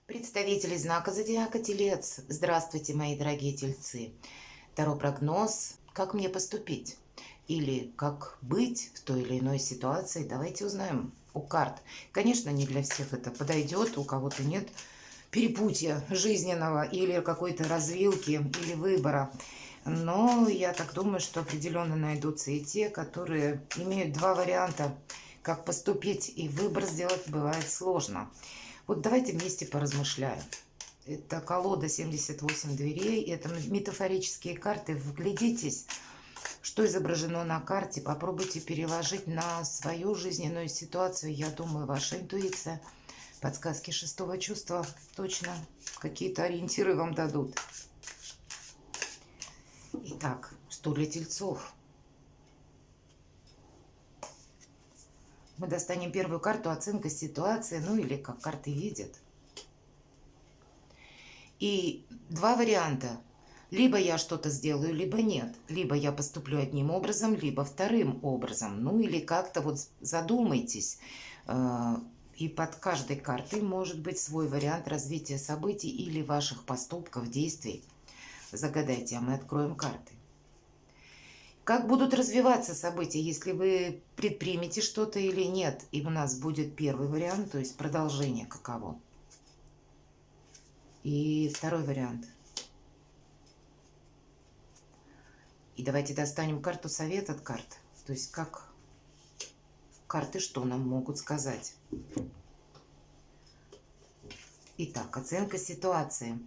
Представители знака зодиака Телец. Здравствуйте, мои дорогие тельцы. Таро прогноз. Как мне поступить? Или как быть в той или иной ситуации? Давайте узнаем у карт. Конечно, не для всех это подойдет, у кого-то нет перепутья жизненного или какой-то развилки или выбора. Но я так думаю, что определенно найдутся и те, которые имеют два варианта, как поступить, и выбор сделать бывает сложно. Вот давайте вместе поразмышляем. Это колода 78 дверей, это метафорические карты. Вглядитесь, что изображено на карте, попробуйте переложить на свою жизненную ситуацию. Я думаю, ваша интуиция, подсказки шестого чувства точно какие-то ориентиры вам дадут. Итак, что для тельцов? Мы достанем первую карту, оценка ситуации, ну или как карты видят. И два варианта. Либо я что-то сделаю, либо нет. Либо я поступлю одним образом, либо вторым образом. Ну или как-то вот задумайтесь. И под каждой картой может быть свой вариант развития событий или ваших поступков, действий. Загадайте, а мы откроем карты. Как будут развиваться события, если вы предпримете что-то или нет? И у нас будет первый вариант, то есть продолжение каково. И второй вариант. И давайте достанем карту совет от карт. То есть как карты что нам могут сказать. Итак, оценка ситуации.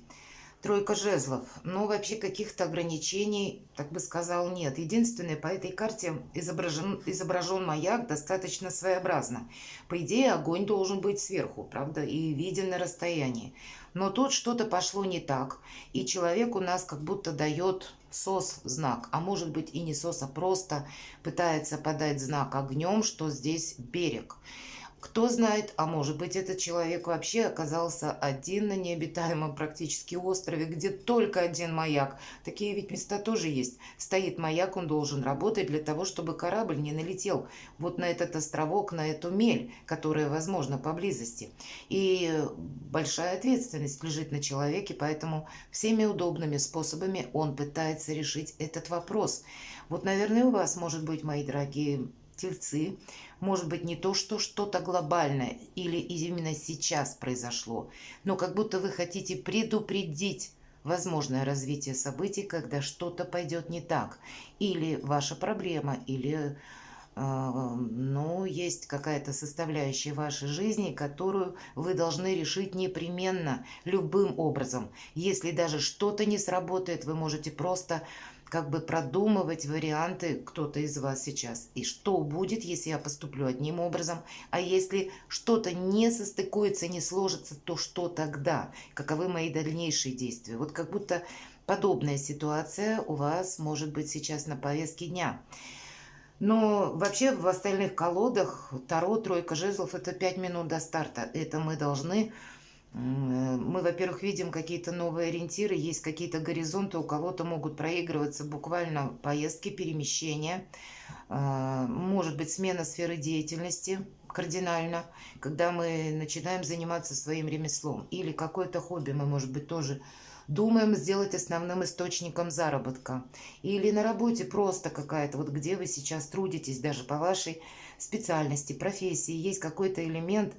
Тройка жезлов. Но вообще каких-то ограничений, так бы сказал, нет. Единственное, по этой карте изображен маяк достаточно своеобразно. По идее, огонь должен быть сверху, правда, и виден на расстоянии. Но тут что-то пошло не так, и человек у нас как будто дает знак, а может быть и не а просто пытается подать знак огнем, что здесь берег. Кто знает, а может быть этот человек вообще оказался один на необитаемом практически острове, где только один маяк. Такие ведь места тоже есть. Стоит маяк, он должен работать для того, чтобы корабль не налетел вот на этот островок, на эту мель, которая, возможно, поблизости. И большая ответственность лежит на человеке, поэтому всеми удобными способами он пытается решить этот вопрос. Вот, наверное, у вас, может быть, мои дорогие тельцы, может быть не то, что что-то глобальное или именно сейчас произошло, но как будто вы хотите предупредить возможное развитие событий, когда что-то пойдет не так. Или ваша проблема, или ну, есть какая-то составляющая вашей жизни, которую вы должны решить непременно, любым образом. Если даже что-то не сработает, вы можете просто как бы продумывать варианты, кто-то из вас сейчас. И что будет, если я поступлю одним образом, а если что-то не состыкуется, не сложится, то что тогда? Каковы мои дальнейшие действия? Вот как будто подобная ситуация у вас может быть сейчас на повестке дня. Но вообще в остальных колодах Таро, тройка жезлов — это 5 минут до старта. Это мы должны... Мы, во-первых, видим какие-то новые ориентиры, есть какие-то горизонты, у кого-то могут проигрываться буквально поездки, перемещения. Может быть смена сферы деятельности кардинально, когда мы начинаем заниматься своим ремеслом. Или какое-то хобби мы, может быть, тоже думаем сделать основным источником заработка. Или на работе просто какая-то, вот где вы сейчас трудитесь, даже по вашей специальности, профессии, есть какой-то элемент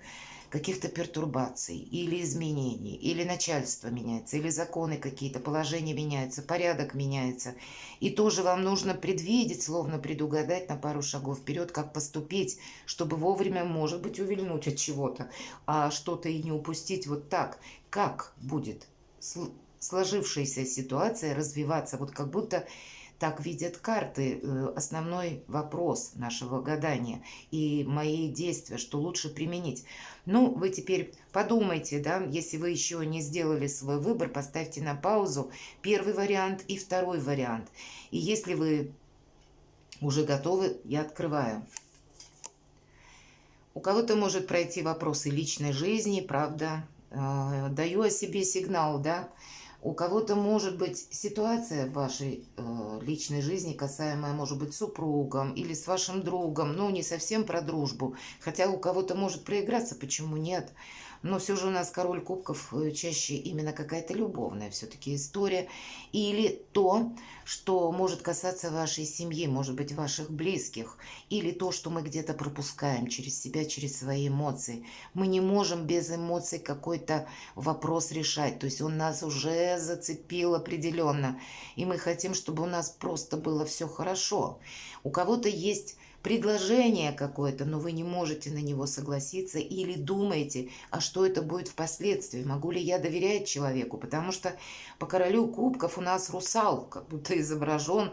каких-то пертурбаций или изменений, или начальство меняется, или законы какие-то, положения меняются, порядок меняется. И тоже вам нужно предвидеть, словно предугадать на пару шагов вперед, как поступить, чтобы вовремя, может быть, увильнуть от чего-то, а что-то и не упустить вот так. Как будет сложившаяся ситуация развиваться, вот как будто так видят карты, основной вопрос нашего гадания и мои действия, что лучше применить. Ну, вы теперь подумайте, да, если вы еще не сделали свой выбор, поставьте на паузу первый вариант и второй вариант. И если вы уже готовы, я открываю. У кого-то может пройти вопросы личной жизни, правда, даю о себе сигнал, да. У кого-то может быть ситуация в вашей личной жизни, касаемая, может быть, супругом или с вашим другом, ну, не совсем про дружбу, хотя у кого-то может проиграться, почему нет? Но все же у нас король кубков чаще именно какая-то любовная все-таки история. Или то, что может касаться вашей семьи, может быть, ваших близких. Или то, что мы где-то пропускаем через себя, через свои эмоции. Мы не можем без эмоций какой-то вопрос решать. То есть он нас уже зацепил определенно. И мы хотим, чтобы у нас просто было все хорошо. У кого-то есть предложение какое-то, но вы не можете на него согласиться или думаете, а что это будет впоследствии, могу ли я доверять человеку, потому что по королю кубков у нас русал, как будто изображен,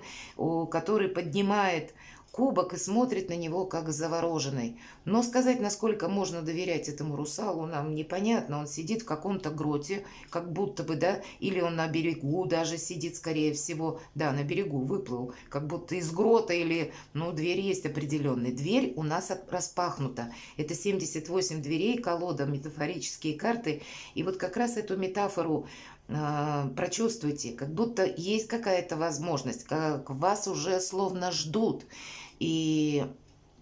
который поднимает кубок и смотрит на него как завороженный. Но сказать, насколько можно доверять этому русалу, нам непонятно. Он сидит в каком-то гроте, как будто бы, да, или он на берегу даже сидит, скорее всего, да, на берегу выплыл, как будто из грота, или, ну, дверь есть определенная. Дверь у нас распахнута. Это 78 дверей, колода, метафорические карты. И вот как раз эту метафору прочувствуйте, как будто есть какая-то возможность, как вас уже словно ждут, и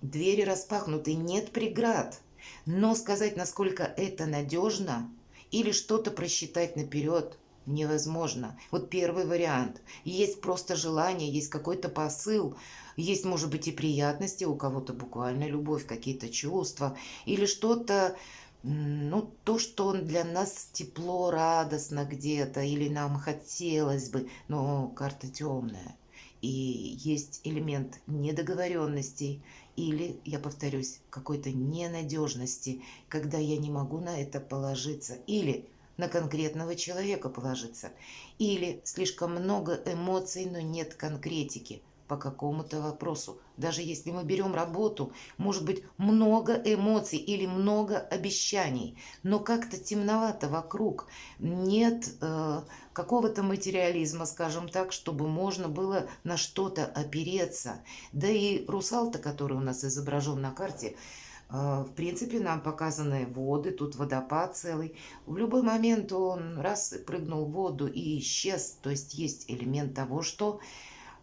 двери распахнуты, нет преград. Но сказать, насколько это надежно, или что-то просчитать наперед, невозможно. Вот первый вариант. Есть просто желание, есть какой-то посыл, есть, может быть, и приятности, у кого-то буквально любовь, какие-то чувства, или что-то, ну, то, что он для нас тепло, радостно где-то, или нам хотелось бы, но карта темная. И есть элемент недоговоренностей, или, я повторюсь, какой-то ненадежности, когда я не могу на это положиться, или на конкретного человека положиться, или слишком много эмоций, но нет конкретики по какому-то вопросу. Даже если мы берем работу, может быть много эмоций или много обещаний, но как-то темновато вокруг, нет какого-то материализма, скажем так, чтобы можно было на что-то опереться. Да и русал-то, который у нас изображен на карте, в принципе, нам показаны воды, тут водопад целый. В любой момент он раз прыгнул в воду и исчез. То есть есть элемент того, что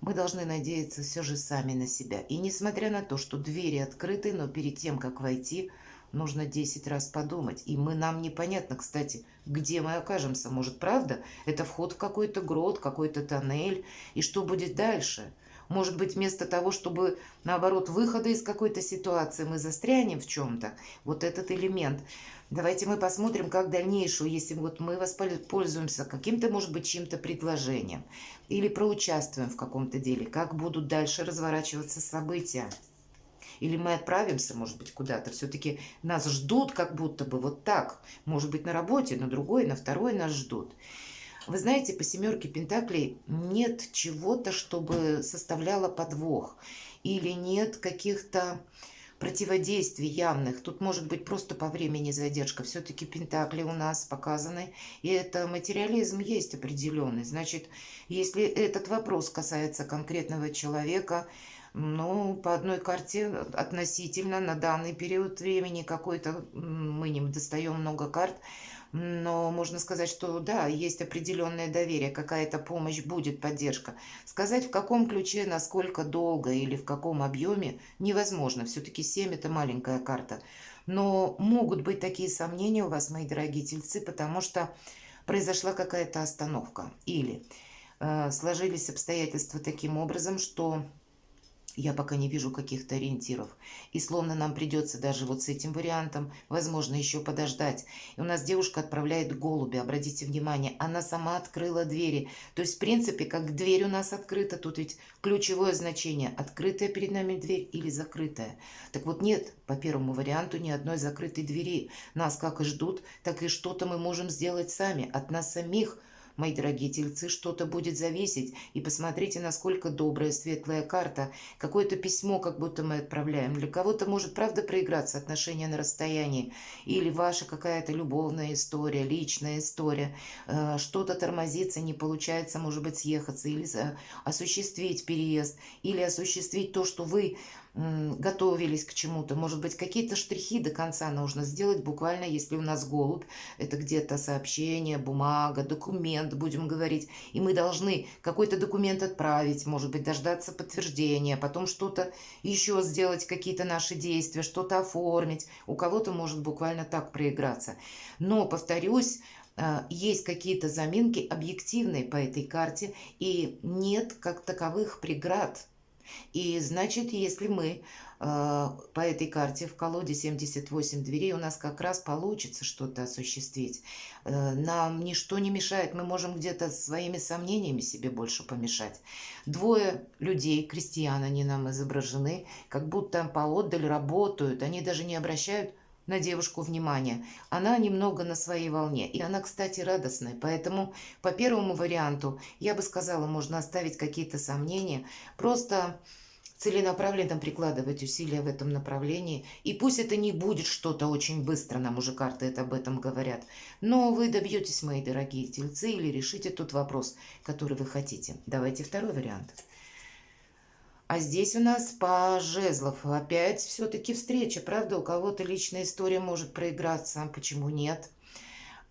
мы должны надеяться все же сами на себя. И несмотря на то, что двери открыты, но перед тем, как войти, нужно 10 раз подумать. И нам непонятно, кстати, где мы окажемся. Может, правда, это вход в какой-то грот, какой-то тоннель. И что будет дальше? Может быть, вместо того, чтобы, наоборот, выхода из какой-то ситуации, мы застрянем в чем-то. Вот этот элемент. Давайте мы посмотрим, как дальнейшую, если вот мы воспользуемся каким-то, может быть, чьим-то предложением или проучаствуем в каком-то деле, как будут дальше разворачиваться события. Или мы отправимся, может быть, куда-то. Все-таки нас ждут как будто бы вот так. Может быть, на работе, на другой, на второй нас ждут. Вы знаете, по семерке пентаклей нет чего-то, чтобы составляло подвох. Или нет каких-то противодействий явных. Тут может быть просто по времени задержка. Все-таки пентакли у нас показаны. И это материализм есть определенный. Значит, если этот вопрос касается конкретного человека, ну, по одной карте относительно на данный период времени какой-то, мы не достаем много карт, но можно сказать, что да, есть определенное доверие, какая-то помощь будет, поддержка. Сказать, в каком ключе, насколько долго или в каком объеме, невозможно. Все-таки 7 это маленькая карта. Но могут быть такие сомнения у вас, мои дорогие тельцы, потому что произошла какая-то остановка. Или сложились обстоятельства таким образом, что я пока не вижу каких-то ориентиров. И словно нам придется даже вот с этим вариантом, возможно, еще подождать. И у нас девушка отправляет голубя, обратите внимание, она сама открыла двери. То есть, в принципе, как дверь у нас открыта, тут ведь ключевое значение, открытая перед нами дверь или закрытая. Так вот нет, по первому варианту, ни одной закрытой двери. Нас как и ждут, так и что-то мы можем сделать сами, от нас самих. Мои дорогие тельцы, что-то будет зависеть. И посмотрите, насколько добрая, светлая карта. Какое-то письмо, как будто мы отправляем. Для кого-то может, правда, проиграться отношения на расстоянии. Или ваша какая-то любовная история, личная история. Что-то тормозится, не получается, может быть, съехаться. Или осуществить переезд. Или осуществить то, что вы готовились к чему-то. Может быть, какие-то штрихи до конца нужно сделать буквально, если у нас голубь, это где-то сообщение, бумага, документ, будем говорить, и мы должны какой-то документ отправить, может быть, дождаться подтверждения, потом что-то еще сделать, какие-то наши действия, что-то оформить. У кого-то может буквально так проиграться. Но, повторюсь, есть какие-то заминки объективные по этой карте, и нет как таковых преград. И значит, если мы по этой карте в колоде 78 дверей, у нас как раз получится что-то осуществить. Нам ничто не мешает, мы можем где-то своими сомнениями себе больше помешать. Двое людей, крестьян, они нам изображены, как будто поотдаль работают, они даже не обращают на девушку внимания. Она немного на своей волне, и она, кстати, радостная. Поэтому по первому варианту я бы сказала, можно оставить какие-то сомнения, просто целенаправленно прикладывать усилия в этом направлении. И пусть это не будет что-то очень быстро, нам уже карты это об этом говорят, но вы добьетесь, мои дорогие тельцы, или решите тот вопрос, который вы хотите. Давайте второй вариант. А здесь у нас по жезлов опять все-таки встреча, правда? У кого-то личная история может проиграться, почему нет?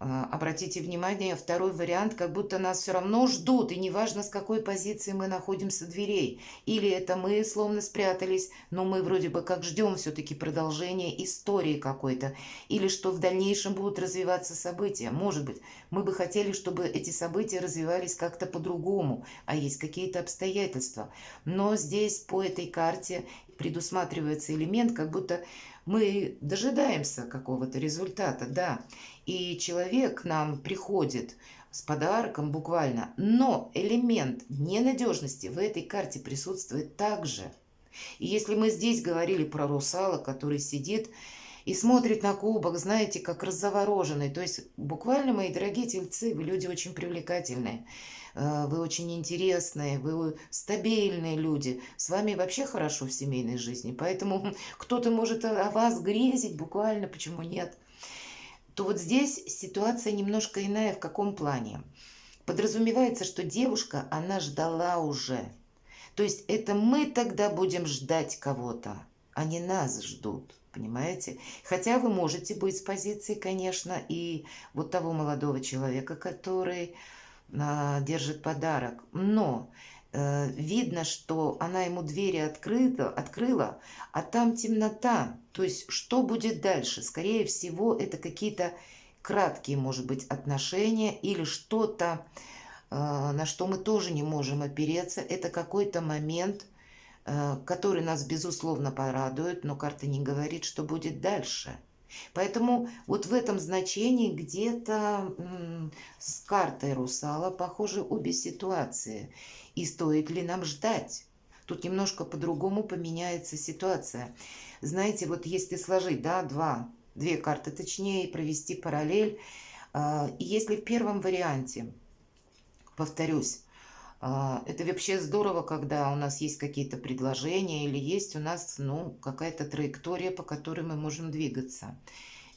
Обратите внимание, второй вариант, как будто нас все равно ждут, и неважно, с какой позиции мы находимся дверей. Или это мы словно спрятались, но мы вроде бы как ждем все-таки продолжения истории какой-то. Или что в дальнейшем будут развиваться события. Может быть, мы бы хотели, чтобы эти события развивались как-то по-другому, а есть какие-то обстоятельства. Но здесь по этой карте предусматривается элемент, как будто мы дожидаемся какого-то результата, да. И человек к нам приходит с подарком буквально, но элемент ненадежности в этой карте присутствует также. И если мы здесь говорили про русала, который сидит и смотрит на кубок, знаете, как раззавороженный, то есть буквально, мои дорогие тельцы, вы люди очень привлекательные, вы очень интересные, вы стабильные люди, с вами вообще хорошо в семейной жизни, поэтому кто-то может о вас грезить буквально, почему нет? То вот здесь ситуация немножко иная. В каком плане? Подразумевается, что девушка, она ждала уже. То есть это мы тогда будем ждать кого-то, а не нас ждут. Понимаете? Хотя вы можете быть с позиции, конечно, и вот того молодого человека, который держит подарок. Но видно, что она ему двери открыла, а там темнота. То есть что будет дальше? Скорее всего, это какие-то краткие, может быть, отношения или что-то, на что мы тоже не можем опереться. Это какой-то момент, который нас, безусловно, порадует, но карта не говорит, что будет дальше. Поэтому вот в этом значении где-то с картой русала похожи обе ситуации. И стоит ли нам ждать? Тут немножко по-другому поменяется ситуация. Знаете, вот если сложить, да, две карты, точнее, и провести параллель, и если в первом варианте, повторюсь, это вообще здорово, когда у нас есть какие-то предложения или есть у нас, ну, какая-то траектория, по которой мы можем двигаться.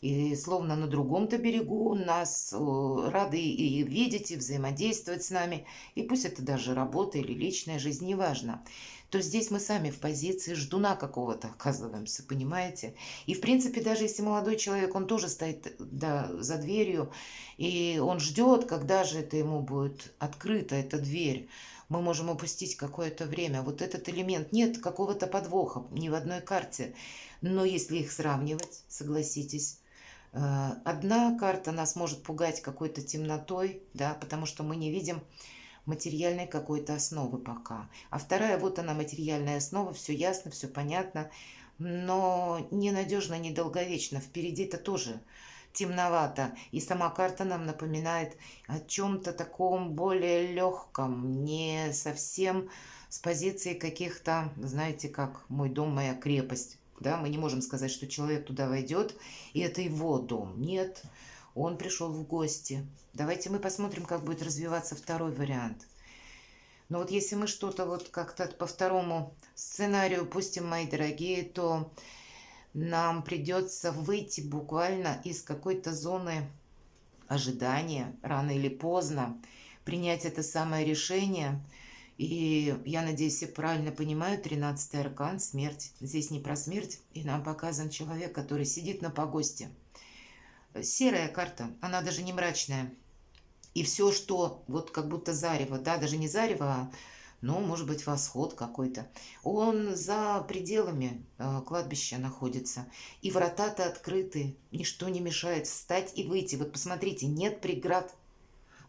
И словно на другом-то берегу нас рады и видеть, и взаимодействовать с нами. И пусть это даже работа или личная жизнь, неважно. То здесь мы сами в позиции ждуна какого-то оказываемся, понимаете? И в принципе, даже если молодой человек, он тоже стоит, да, за дверью, и он ждет, когда же это ему будет открыта эта дверь. Мы можем упустить какое-то время. Вот этот элемент, нет какого-то подвоха ни в одной карте. Но если их сравнивать, согласитесь, одна карта нас может пугать какой-то темнотой, да, потому что мы не видим материальной какой-то основы пока. А вторая, вот она, материальная основа, все ясно, все понятно, но ненадежно, недолговечно. Впереди-то тоже темновато. И сама карта нам напоминает о чем-то таком более легком, не совсем с позиции каких-то, знаете, как «мой дом, моя крепость». Да, мы не можем сказать, что человек туда войдет, и это его дом. Нет, он пришел в гости. Давайте мы посмотрим, как будет развиваться второй вариант. Но вот если мы что-то вот как-то по второму сценарию пустим, мои дорогие, то нам придется выйти буквально из какой-то зоны ожидания, рано или поздно, принять это самое решение. И я надеюсь, все правильно понимают, 13-й аркан, смерть. Здесь не про смерть, и нам показан человек, который сидит на погосте. Серая карта, она даже не мрачная. И все, что вот как будто зарево, да, даже не зарево, ну, может быть, восход какой-то. Он за пределами кладбища находится. И врата-то открыты, ничто не мешает встать и выйти. Вот посмотрите, нет преград.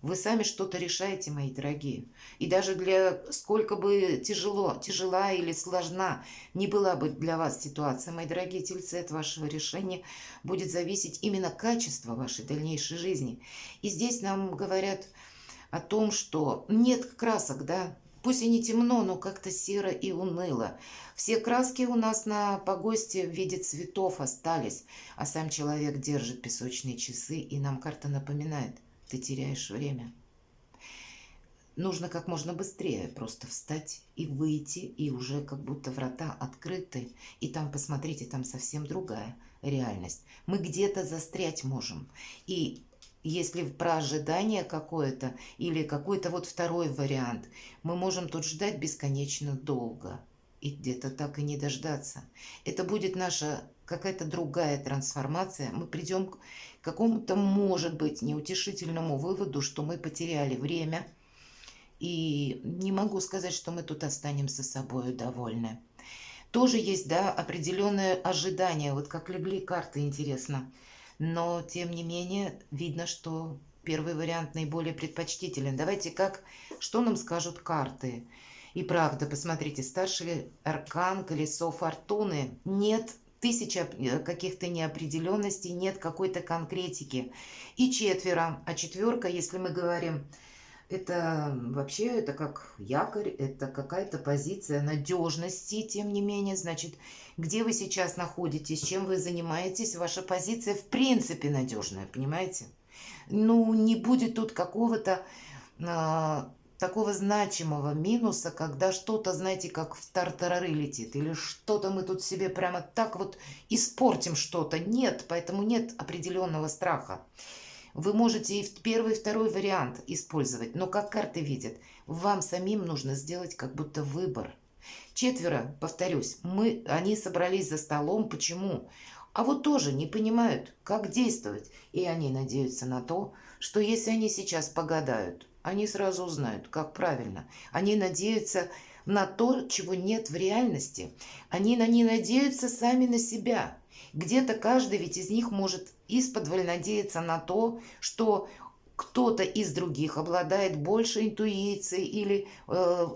Вы сами что-то решаете, мои дорогие. И даже для сколько бы тяжела или сложна не была бы для вас ситуация, мои дорогие тельцы, от вашего решения будет зависеть именно качество вашей дальнейшей жизни. И здесь нам говорят о том, что нет красок, да, пусть и не темно, но как-то серо и уныло. Все краски у нас на погосте в виде цветов остались, а сам человек держит песочные часы, и нам карта напоминает: ты теряешь время. Нужно как можно быстрее просто встать и выйти, и уже как будто врата открыты. И там, посмотрите, там совсем другая реальность. Мы где-то застрять можем. И если про ожидание какое-то или какой-то вот второй вариант, мы можем тут ждать бесконечно долго и где-то так и не дождаться. Это будет наша какая-то другая трансформация. Мы придем к какому-то, может быть, неутешительному выводу, что мы потеряли время. И не могу сказать, что мы тут останемся собой довольны. Тоже есть, да, определенное ожидание. Вот как легли карты, интересно. Но, тем не менее, видно, что первый вариант наиболее предпочтителен. Давайте что нам скажут карты? И правда, посмотрите, старший аркан, колесо фортуны. Нет тысяча каких-то неопределенностей, нет какой-то конкретики. И четверо. А четверка, если мы говорим, это вообще, это как якорь, это какая-то позиция надежности, тем не менее. Значит, где вы сейчас находитесь, чем вы занимаетесь, ваша позиция в принципе надежная, понимаете? Ну, не будет тут какого-то такого значимого минуса, когда что-то, знаете, как в тартарары летит, или что-то мы тут себе прямо так вот испортим что-то. Нет, поэтому нет определенного страха. Вы можете и первый, и второй вариант использовать, но как карты видят, вам самим нужно сделать как будто выбор. Четверо, повторюсь, они собрались за столом. Почему? А вот тоже не понимают, как действовать. И они надеются на то, что если они сейчас погадают, они сразу узнают, как правильно. Они надеются на то, чего нет в реальности. Они не надеются сами на себя. Где-то каждый ведь из них может исподволь надеяться на то, что кто-то из других обладает больше интуицией или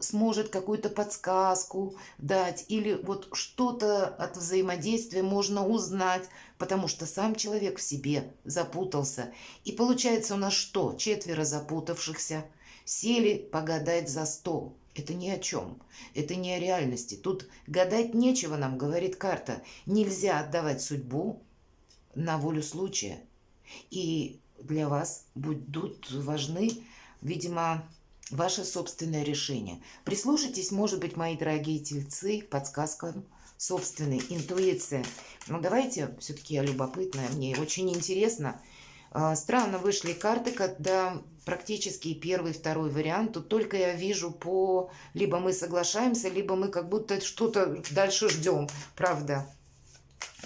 сможет какую-то подсказку дать, или вот что-то от взаимодействия можно узнать, потому что сам человек в себе запутался. И получается у нас что? Четверо запутавшихся сели погадать за стол. Это ни о чем. Это не о реальности. Тут гадать нечего нам, говорит карта. Нельзя отдавать судьбу на волю случая. И для вас будут важны, видимо, ваше собственное решение. Прислушайтесь, может быть, мои дорогие тельцы, к подсказкам собственной интуиции. Но давайте, все-таки я любопытная, мне очень интересно. Странно вышли карты, когда практически первый, второй вариант. Тут только я вижу либо мы соглашаемся, либо мы как будто что-то дальше ждем, правда.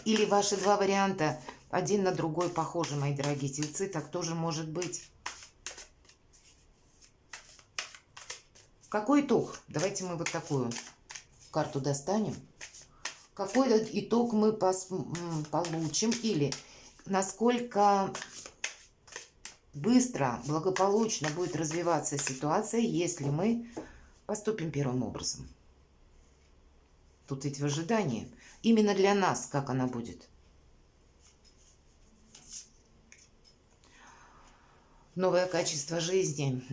Или ваши два варианта один на другой похожи, мои дорогие тельцы, так тоже может быть. Какой итог? Давайте мы вот такую карту достанем. Какой итог мы получим? Или насколько быстро, благополучно будет развиваться ситуация, если мы поступим первым образом. Тут ведь в ожидании. Именно для нас, как она будет. Новое качество жизни,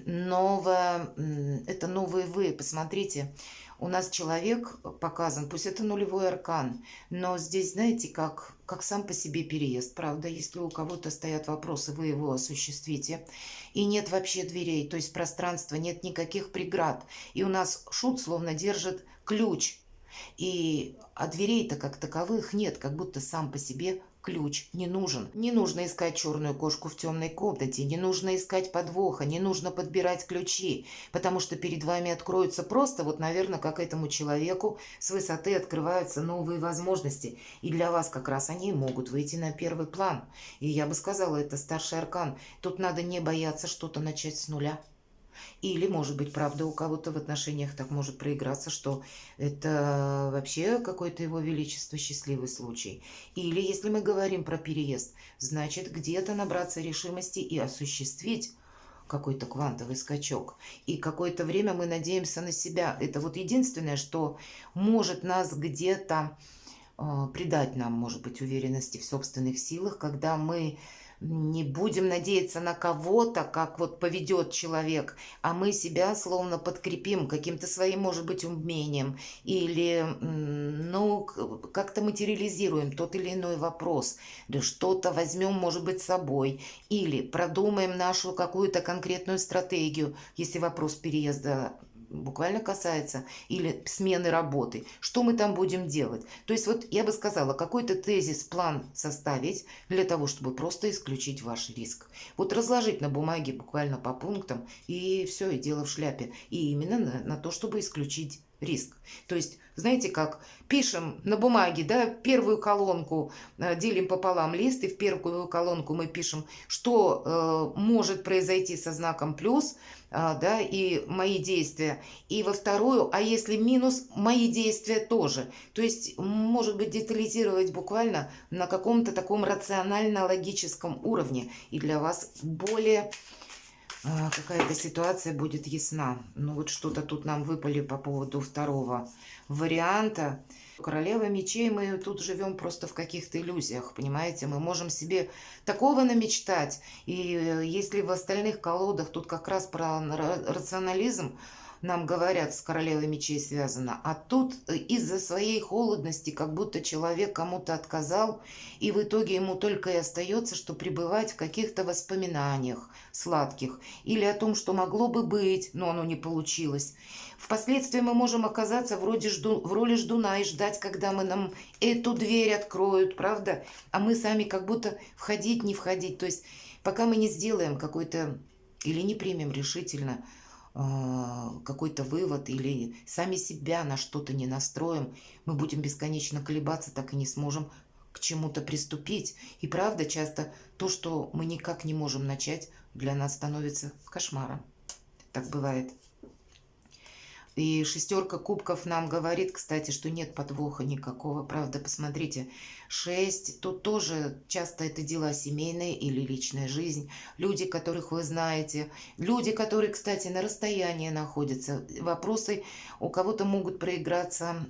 это новые вы. Посмотрите, у нас человек показан, пусть это нулевой аркан, но здесь, знаете, как сам по себе переезд. Правда, если у кого-то стоят вопросы, вы его осуществите. И нет вообще дверей, то есть пространства, нет никаких преград. И у нас шут словно держит ключ. А дверей-то как таковых нет, как будто сам по себе ключ не нужен. Не нужно искать черную кошку в темной комнате, не нужно искать подвоха, не нужно подбирать ключи, потому что перед вами откроются просто, вот, наверное, как этому человеку с высоты открываются новые возможности. И для вас как раз они могут выйти на первый план. И я бы сказала, это старший аркан. Тут надо не бояться что-то начать с нуля. Или, может быть, правда, у кого-то в отношениях так может проиграться, что это вообще какой-то его величество счастливый случай. Или, если мы говорим про переезд, значит, где-то набраться решимости и осуществить какой-то квантовый скачок. И какое-то время мы надеемся на себя. Это вот единственное, что может нас где-то придать нам, может быть, уверенности в собственных силах, когда мы не будем надеяться на кого-то, как вот поведет человек, а мы себя словно подкрепим каким-то своим, может быть, умением или, ну, как-то материализируем тот или иной вопрос, или что-то возьмем, может быть, с собой, или продумаем нашу какую-то конкретную стратегию, если вопрос переезда буквально касается, или смены работы. Что мы там будем делать? То есть вот я бы сказала, какой-то тезис, план составить для того, чтобы просто исключить ваш риск. Вот разложить на бумаге буквально по пунктам, и все, и дело в шляпе. И именно на то, чтобы исключить риск. То есть, знаете как, пишем на бумаге, да, первую колонку делим пополам лист, и в первую колонку мы пишем, что может произойти со знаком плюс, да, и мои действия. И во вторую, а если минус, мои действия тоже. То есть, может быть, детализировать буквально на каком-то таком рационально-логическом уровне. И для вас более какая-то ситуация будет ясна. Ну вот что-то тут нам выпали по поводу второго варианта. Королева мечей, мы тут живем просто в каких-то иллюзиях, понимаете? Мы можем себе такого намечтать. И если в остальных колодах тут как раз про рационализм нам говорят, с королевой мечей связано, а тут из-за своей холодности, как будто человек кому-то отказал, и в итоге ему только и остается, что пребывать в каких-то воспоминаниях сладких, или о том, что могло бы быть, но оно не получилось. Впоследствии мы можем оказаться в роли ждуна и ждать, когда нам эту дверь откроют, правда? А мы сами как будто входить, не входить. То есть пока мы не сделаем какой-то или не примем решительно какой-то вывод или сами себя на что-то не настроим, мы будем бесконечно колебаться, так и не сможем к чему-то приступить. И правда, часто то, что мы никак не можем начать, для нас становится кошмаром. Так бывает. И шестерка кубков нам говорит, кстати, что нет подвоха никакого. Правда, посмотрите, 6, тут тоже часто это дела семейные или личная жизнь. Люди, которых вы знаете. Люди, которые, кстати, на расстоянии находятся. Вопросы у кого-то могут проиграться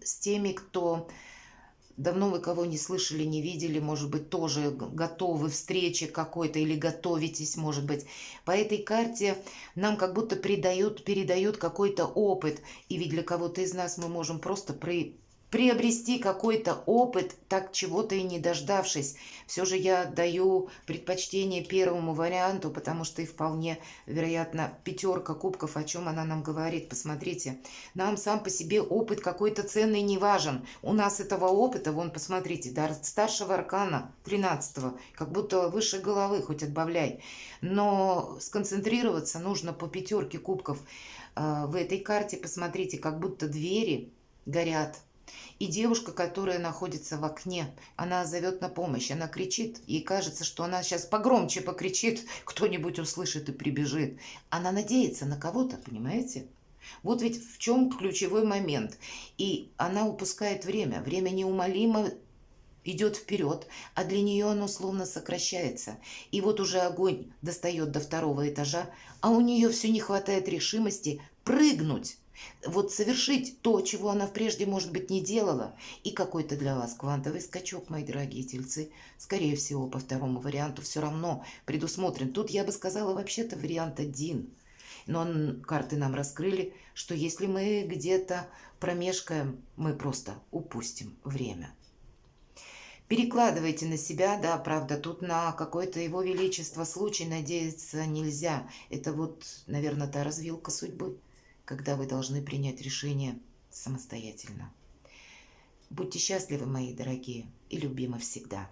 с теми, кто... Давно вы кого не слышали, не видели, может быть, тоже готовы к встрече какой-то или готовитесь, может быть. По этой карте нам как будто передают какой-то опыт. И ведь для кого-то из нас мы можем просто приобрести какой-то опыт, так чего-то и не дождавшись. Все же я даю предпочтение первому варианту, потому что и вполне вероятно пятерка кубков, о чем она нам говорит. Посмотрите, нам сам по себе опыт какой-то ценный не важен. У нас этого опыта, вон, посмотрите, до старшего аркана 13-го, как будто выше головы, хоть отбавляй. Но сконцентрироваться нужно по пятерке кубков. В этой карте, посмотрите, как будто двери горят. И девушка, которая находится в окне, она зовет на помощь, она кричит. Ей кажется, что она сейчас погромче покричит, кто-нибудь услышит и прибежит. Она надеется на кого-то, понимаете? Вот ведь в чем ключевой момент. И она упускает время. Время неумолимо идет вперед, а для нее оно словно сокращается. И вот уже огонь достает до второго этажа, а у нее все не хватает решимости прыгнуть. Вот совершить то, чего она прежде, может быть, не делала. И какой-то для вас квантовый скачок, мои дорогие тельцы, скорее всего, по второму варианту все равно предусмотрен. Тут я бы сказала, вообще-то вариант один. Но карты нам раскрыли, что если мы где-то промешкаем, мы просто упустим время. Перекладывайте на себя, да, правда, тут на какое-то его величество случай надеяться нельзя. Это вот, наверное, та развилка судьбы, когда вы должны принять решение самостоятельно. Будьте счастливы, мои дорогие, и любимы всегда.